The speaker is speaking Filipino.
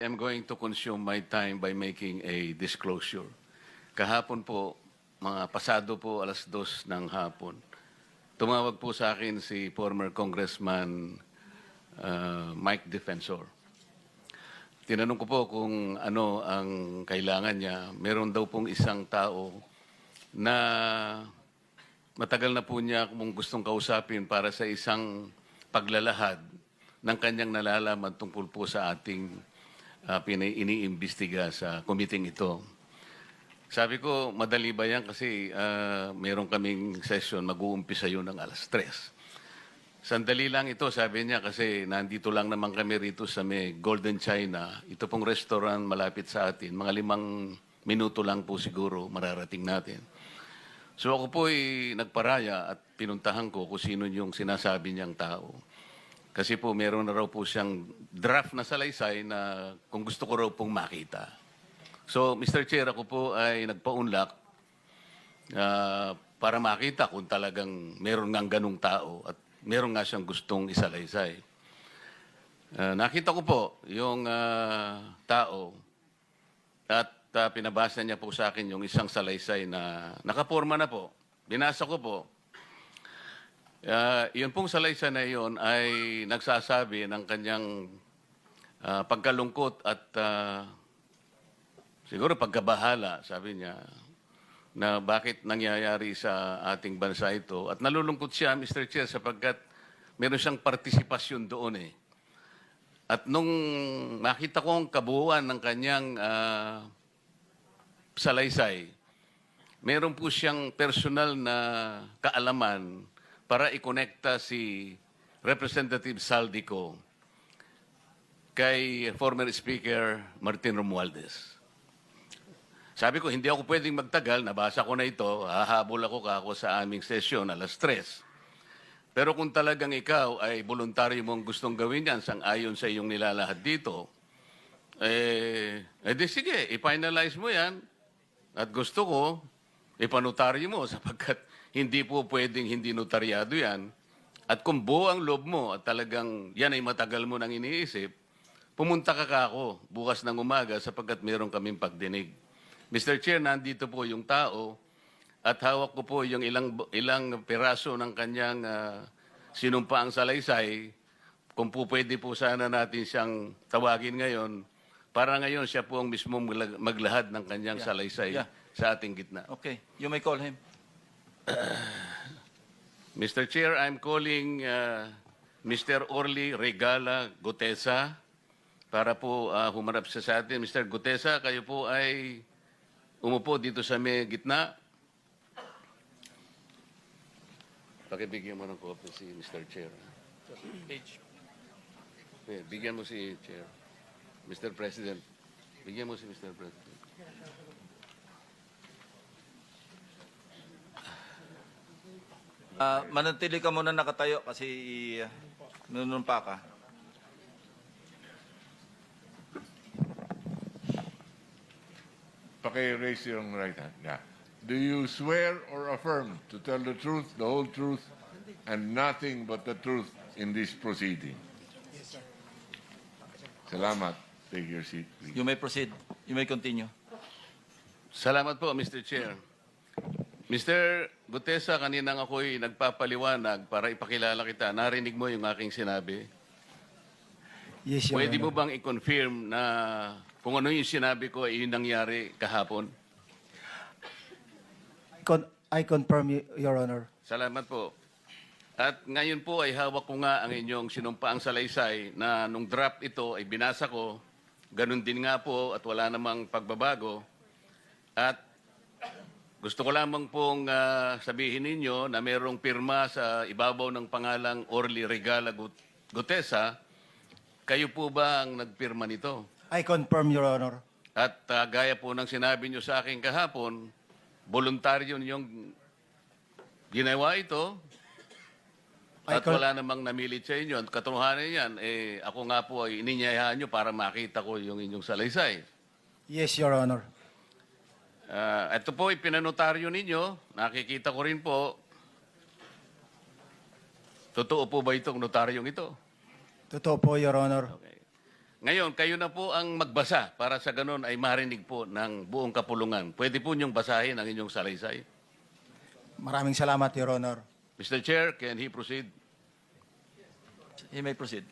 I'm going to consume my time by making a disclosure. Kahapon po, mga pasado po alas 2 ng hapon, tumawag po sa akin si former Congressman Mike Defensor. Tinanong ko po kung ano ang kailangan niya. Meron daw pong isang tao na matagal na po niya kung gustong kausapin para sa isang paglalahad ng kanyang nalalaman tungkol po sa ating iniimbestiga sa committee ito. Sabi ko, madali ba yan kasi meron kaming session, mag-uumpisa yun ng alas 3. Sandali lang ito, sabi niya, kasi nandito lang naman kami rito sa may Golden China. Ito pong restaurant malapit sa atin. Mga 5 minuto lang po siguro mararating natin. So ako po ay nagparaya at pinuntahan ko kung sino yung sinasabi niyang tao. Kasi po meron na raw po siyang draft na salaysay na kung gusto ko raw pong makita. So Mr. Chair, ako po ay nagpaunlak para makita kung talagang meron ngang ganung tao at meron nga siyang gustong isalaysay. Nakita ko po yung tao at pinabasa niya po sa akin yung isang salaysay na nakaporma na po. Binasa ko po. Yun pong salaysay na yun ay nagsasabi ng kanyang pagkalungkot at siguro pagkabahala, sabi niya, na bakit nangyayari sa ating bansa ito. At nalulungkot siya, Mr. Chair, sapagkat meron siyang partisipasyon doon eh. At nung makita ko ang kabuuan ng kanyang salaysay, meron po siyang personal na kaalaman para ikonekta si Representative Saldico kay former Speaker Martin Romualdez. Sabi ko, hindi ako pwedeng magtagal, nabasa ko na ito, hahabol ako sa aming sesyon alas 3. Pero kung talagang ikaw ay voluntaryo mong gustong gawin yan sang-ayon sa iyong nilalahad dito, di sige, i-finalize mo yan at gusto ko, ipanutaryo mo sapagkat hindi po pwedeng hindi notaryado yan. At kung buo ang loob mo at talagang yan ay matagal mo nang iniisip, pumunta ka ako bukas ng umaga sapagkat meron kaming pagdinig. Mr. Chair, nandito po yung tao at hawak ko po yung ilang piraso ng kanyang sinumpaang salaysay. Kung po pwede po sana natin siyang tawagin ngayon, para ngayon siya po ang mismo maglahad ng kanyang salaysay sa ating gitna. Okay, you may call him. Mr. Chair, I'm calling Mr. Orly Regala Gutesa para po humarap siya sa atin. Mr. Gutesa, kayo po ay umupo dito sa may gitna. Pakibigyan mo ng copy si Mr. Chair. Page. Bigyan mo si Chair. Mr. President, bigyan mo si Mr. President. Manatili ka muna nakatayo kasi nunumpa ka. Raise your right hand. Yeah. Do you swear or affirm to tell the truth, the whole truth, and nothing but the truth in this proceeding? Yes, sir. Salamat. Take your seat, please. You may proceed. You may continue. Salamat po, Mr. Chair. Mr. Gutesa, kaninang ako'y nagpapaliwanag para ipakilala kita. Narinig mo yung aking sinabi. Yes, Your Pwede mo Honor. bang i-confirm na kung ano yung sinabi ko ay yung nangyari kahapon? I confirm, Your Honor. Salamat po. At ngayon po ay hawak ko nga ang inyong sinumpaang salaysay na nung draft ito ay binasa ko. Ganun din nga po at wala namang pagbabago. At gusto ko lamang pong sabihin ninyo na mayroong pirma sa ibabaw ng pangalang Orly Regala Gutesa. Kayo po ba ang nagpirma nito? I confirm, Your Honor. At gaya po ng sinabi nyo sa akin kahapon, voluntaryo ninyong ginawa ito at wala namang namilit sa inyo. At katotohanan yan, ako nga po ay ininyayahan nyo para makita ko yung inyong salaysay. Yes, Your Honor. Ito po, ipinanotaryo ninyo. Nakikita ko rin po. Totoo po ba itong notaryong ito? Totoo po, Your Honor. Okay. Ngayon, kayo na po ang magbasa para sa ganun ay marinig po ng buong kapulungan. Pwede po niyong basahin ang inyong salaysay. Maraming salamat, Your Honor. Mr. Chair, can he proceed? He may proceed.